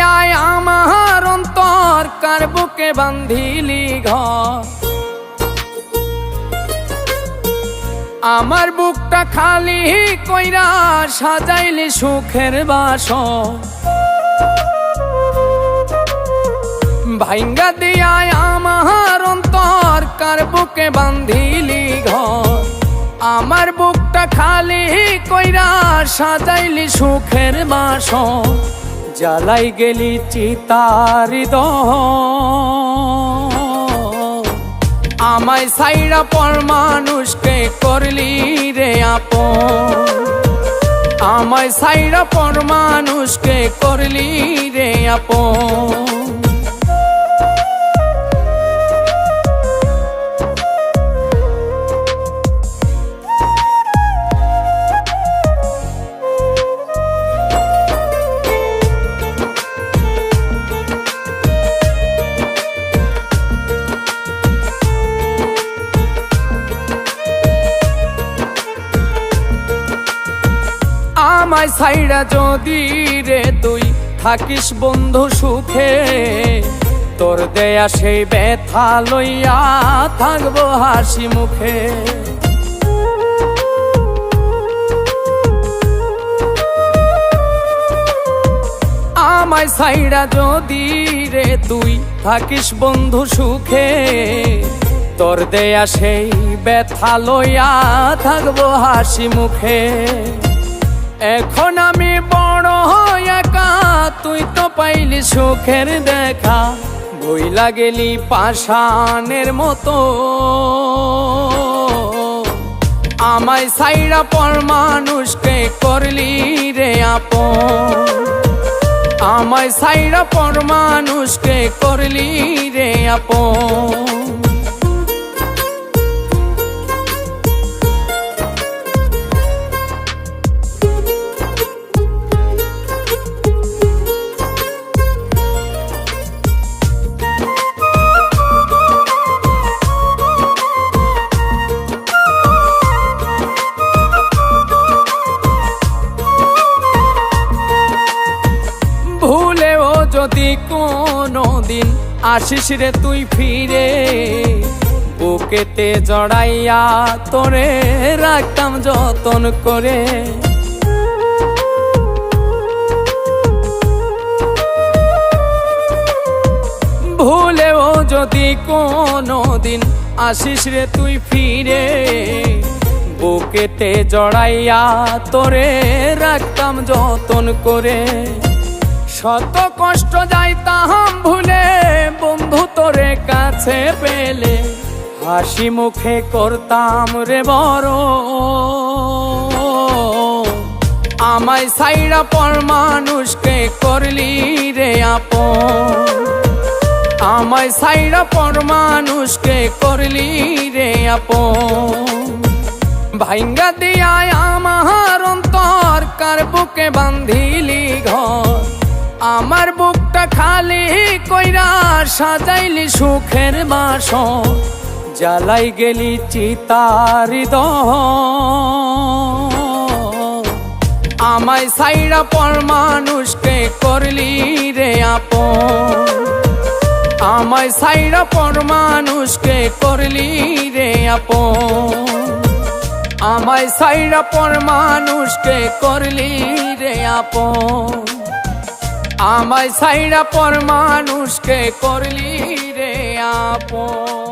দিয়ায় আমার অন্তর কার বুকে বান্ধিলি ঘর। আমার বুকটা খালি কইরা সাজাইলি সুখের বাসর। ভাইঙ্গা দিয়ায় আমার অন্তর কার বুকে বান্ধিলি ঘর। আমার বুকটা খালি কইরা সাজাইলি সুখের বাসর। জ্বালাই গেলি চিতার হৃদয়। আমায় ছাইড়া পর মানুষকে করলি রে আপন। আমায় ছাইড়া পর মানুষকে করলি রে আপন। আমায় ছাইড়া যদি রে তুই থাকিস বন্ধু সুখে, তোর দেয়া সেই ব্যথা লইয়া থাকবো হাসি মুখে। আমায় ছাইড়া যদি রে তুই থাকিস বন্ধু সুখে, তোর দেয়া সেই ব্যথা লইয়া থাকবো হাসি মুখে। এখন আমি বড় একা, তুই তো পাইলি সুখের দেখা। বইলা গেলি পাষাণের মতো। আমায় ছাইড়া পর মানুষকে করলি রে আপন। আমায় ছাইড়া পর মানুষকে করলি রে আপন। যদি কোনো দিন আসিস রে তুই ফিরে, বুকেতে জড়াইয়া তোরে রাখতাম যতন করে। ভুলেও যদি কোনো দিন আসিস রে তুই ফিরে, বুকেতে জড়াইয়া তোরে রাখতাম যতন করে। শত কষ্ট যাইতাম ভুলে বন্ধু তোরে কাছে পেলে, হাসি মুখে করতাম রে বড়। আমায় ছাইড়া পর মানুষকে করলি রে আপন। আমায় ছাইড়া পর মানুষকে করলি রে আপন। ভাইঙ্গা দিয়ায় আমার অন্তর কার বুকে বান্ধিলি ঘর। আমার বুকটা খালি কইরা সাজাইলি সুখের বাসর। জ্বালাই গেলি চিতার হৃদয়। আমায় ছাইড়া পর মানুষকে করলি রে আপন। আমায় ছাইড়া পর মানুষকে করলি রে আপন। আমায় ছাইড়া পর মানুষকে করলি রে আপন। আমায় ছাইড়া পর মানুষকে করলি রে আপন।